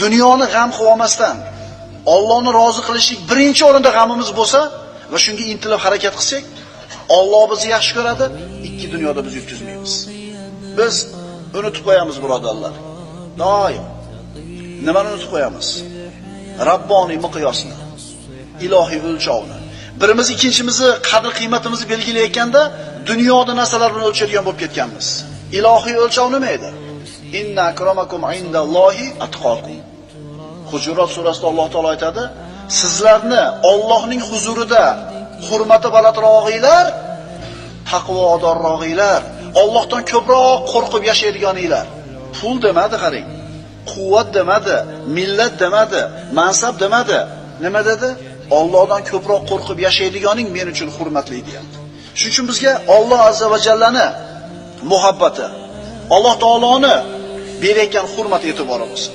Dunyoni g'am qilib olmasdan, Allohni rozi qilishlik birinchi o'rinda g'amimiz bo'lsa va shunga intilib harakat qilsak, Alloh bizni yaxshi ko'radi, ikki dunyoda biz yutkizmaymiz. Biz unutib qo'yamiz, birodarlar. Doim nimani unutib qo'yamiz? Rabboniy miqyosni, ilohiy o'lchovni. Birimiz ikkinchimizni qadr qiymatimizni belgilayotganda dunyoda narsalar bilan o'lchaydigan bo'lib ketganmiz. Ilohiy o'lchov nima edi? Inna akramakum indallohi atqakum. Hujurat surasida Alloh taolo aytadi, sizlarni Allohning huzurida hurmati balandrog'inglar, taqvodorrog'inglar, Allohdan ko'proq qo'rqib yashaydiganinglar. Pul demadi, qarang. Quvvat demadi, millat demadi, mansab demadi. Nima dedi? Allohdan ko'proq qo'rqib yashaydiganing men uchun hurmatli deyapti. Shuning uchun bizga Alloh azza va jallani muhabbati, Alloh taoloni berayotgan hurmat e'tibori bo'lsin.